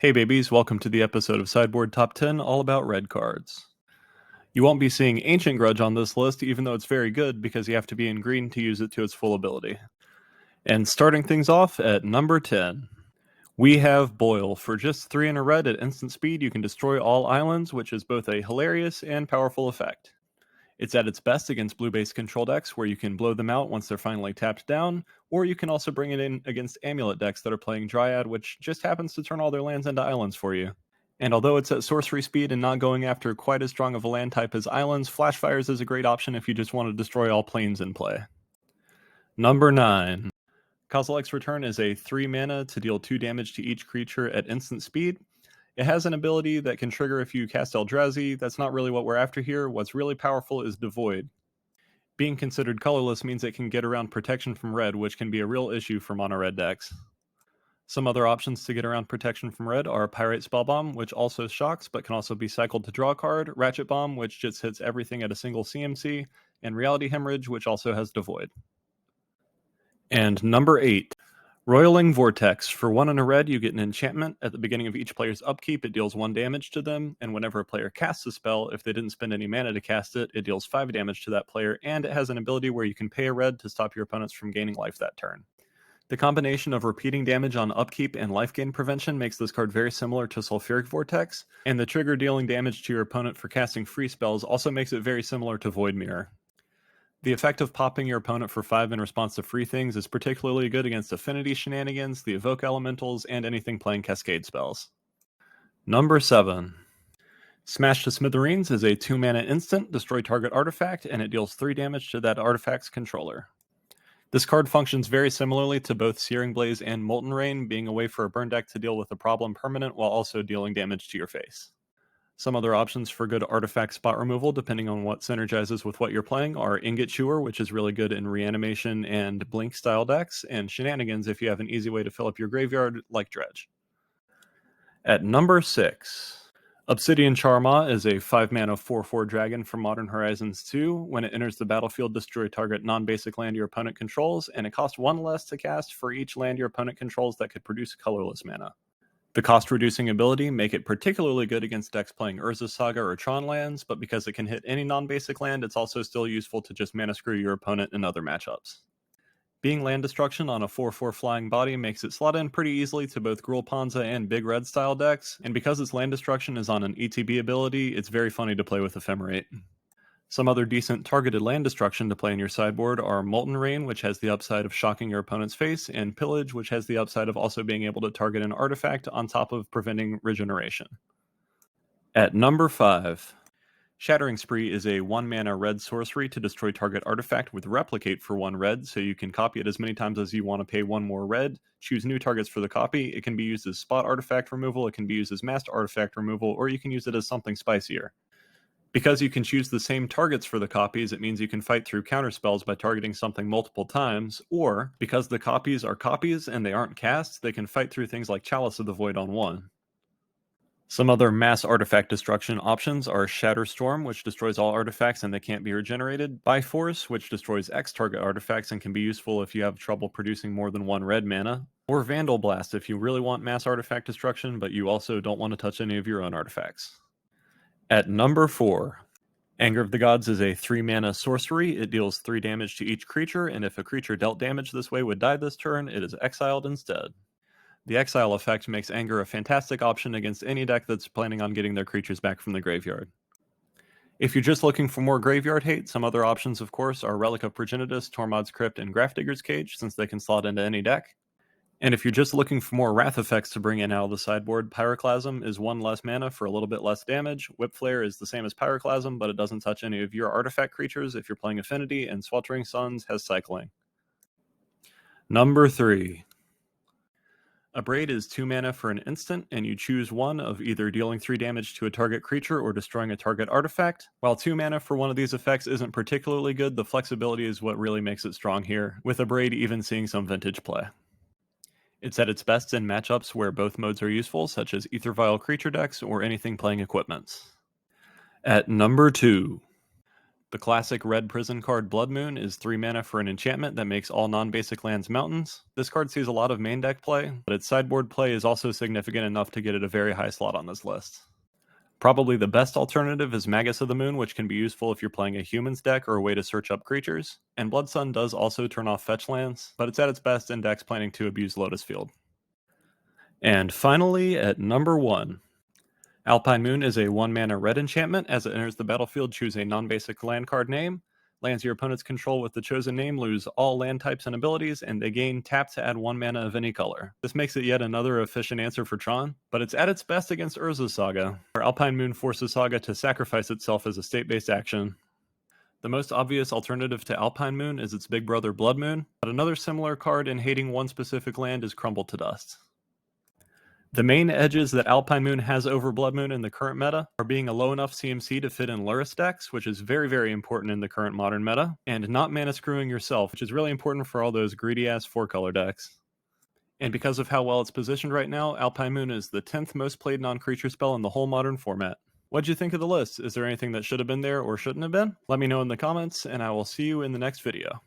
Hey babies, welcome to the episode of Sideboard Top 10 all about red cards. You won't be seeing Ancient Grudge on this list, even though it's very good because you have to be in green to use it to its full ability. And starting things off at number 10, we have Boil. For just 3 and a red at instant speed, you can destroy all islands, which is both a hilarious and powerful effect. It's at its best against blue-based control decks, where you can blow them out once they're finally tapped down, or you can also bring it in against Amulet decks that are playing Dryad, which just happens to turn all their lands into islands for you. And although it's at sorcery speed and not going after quite as strong of a land type as islands, Flash Fires is a great option if you just want to destroy all planes in play. Number 9. Colossus Return is a 3 mana to deal 2 damage to each creature at instant speed. It has an ability that can trigger if you cast Eldrazi. That's not really what we're after here. What's really powerful is Devoid. Being considered colorless means it can get around protection from red, which can be a real issue for mono red decks. Some other options to get around protection from red are Pyrite Spellbomb, which also shocks but can also be cycled to draw a card, Ratchet Bomb, which just hits everything at a single CMC, and Reality Hemorrhage, which also has Devoid. And number 8. Roiling Vortex. For 1 and a red, you get an enchantment. At the beginning of each player's upkeep, it deals 1 damage to them, and whenever a player casts a spell, if they didn't spend any mana to cast it, it deals 5 damage to that player, and it has an ability where you can pay a red to stop your opponents from gaining life that turn. The combination of repeating damage on upkeep and life gain prevention makes this card very similar to Sulfuric Vortex, and the trigger dealing damage to your opponent for casting free spells also makes it very similar to Void Mirror. The effect of popping your opponent for 5 in response to free things is particularly good against Affinity shenanigans, the Evoke Elementals, and anything playing Cascade spells. Number 7. Smash to Smithereens is a 2 mana instant, destroy target artifact, and it deals 3 damage to that artifact's controller. This card functions very similarly to both Searing Blaze and Molten Rain, being a way for a burn deck to deal with a problem permanent while also dealing damage to your face. Some other options for good artifact spot removal, depending on what synergizes with what you're playing, are Ingot Chewer, which is really good in Reanimation and Blink style decks, and Shenanigans if you have an easy way to fill up your graveyard, like Dredge. At number 6, Obsidian Charma is a 5 mana 4/4 dragon from Modern Horizons 2. When it enters the battlefield, destroy target non-basic land your opponent controls, and it costs 1 less to cast for each land your opponent controls that could produce colorless mana. The cost-reducing ability make it particularly good against decks playing Urza's Saga or Tron lands, but because it can hit any non-basic land, it's also still useful to just mana screw your opponent in other matchups. Being land destruction on a 4/4 flying body makes it slot in pretty easily to both Gruul Ponza and Big Red style decks, and because its land destruction is on an ETB ability, it's very funny to play with Ephemerate. Some other decent targeted land destruction to play in your sideboard are Molten Rain, which has the upside of shocking your opponent's face, and Pillage, which has the upside of also being able to target an artifact on top of preventing regeneration. At number 5, Shattering Spree is a 1 mana red sorcery to destroy target artifact with Replicate for 1 red, so you can copy it as many times as you want to pay 1 more red, choose new targets for the copy. It can be used as spot artifact removal, it can be used as masked artifact removal, or you can use it as something spicier. Because you can choose the same targets for the copies, it means you can fight through counterspells by targeting something multiple times, or because the copies are copies and they aren't cast, they can fight through things like Chalice of the Void on 1. Some other mass artifact destruction options are Shatter Storm, which destroys all artifacts and they can't be regenerated, Byforce, which destroys X target artifacts and can be useful if you have trouble producing more than 1 red mana, or Vandal Blast if you really want mass artifact destruction, but you also don't want to touch any of your own artifacts. At number 4, Anger of the Gods is a 3 mana sorcery. It deals 3 damage to each creature, and if a creature dealt damage this way would die this turn, it is exiled instead. The exile effect makes Anger a fantastic option against any deck that's planning on getting their creatures back from the graveyard. If you're just looking for more graveyard hate, some other options of course are Relic of Progenitus, Tormod's Crypt, and Grafdigger's Cage, since they can slot into any deck. And if you're just looking for more wrath effects to bring in out of the sideboard, Pyroclasm is 1 less mana for a little bit less damage. Whip Flare is the same as Pyroclasm, but it doesn't touch any of your artifact creatures if you're playing Affinity, and Sweltering Suns has cycling. Number 3. A Braid is 2 mana for an instant, and you choose one of either dealing 3 damage to a target creature or destroying a target artifact. While 2 mana for one of these effects isn't particularly good, the flexibility is what really makes it strong here, with a Braid even seeing some vintage play. It's at its best in matchups where both modes are useful, such as Ether Vial creature decks or anything playing equipments. At number 2, The classic red prison card Blood Moon is 3 mana for an enchantment that makes all non-basic lands mountains. This card sees a lot of main deck play, but its sideboard play is also significant enough to get it a very high slot on this list. Probably the best alternative is Magus of the Moon, which can be useful if you're playing a humans deck or a way to search up creatures. And Blood Sun does also turn off fetch lands, but it's at its best in decks planning to abuse Lotus Field. And finally, at number 1. Alpine Moon is a 1-mana red enchantment. As it enters the battlefield, choose a non-basic land card name. Lands your opponents control with the chosen name lose all land types and abilities, and they gain tap to add 1 mana of any color. This makes it yet another efficient answer for Tron, but it's at its best against Urza's Saga, where Alpine Moon forces Saga to sacrifice itself as a state-based action. The most obvious alternative to Alpine Moon is its big brother Blood Moon, but another similar card in hating one specific land is Crumble to Dust. The main edges that Alpine Moon has over Blood Moon in the current meta are being a low enough CMC to fit in Lurrus decks, which is very, very important in the current modern meta, and not mana screwing yourself, which is really important for all those greedy-ass 4-color decks. And because of how well it's positioned right now, Alpine Moon is the 10th most played non-creature spell in the whole modern format. What'd you think of the list? Is there anything that should have been there or shouldn't have been? Let me know in the comments, and I will see you in the next video.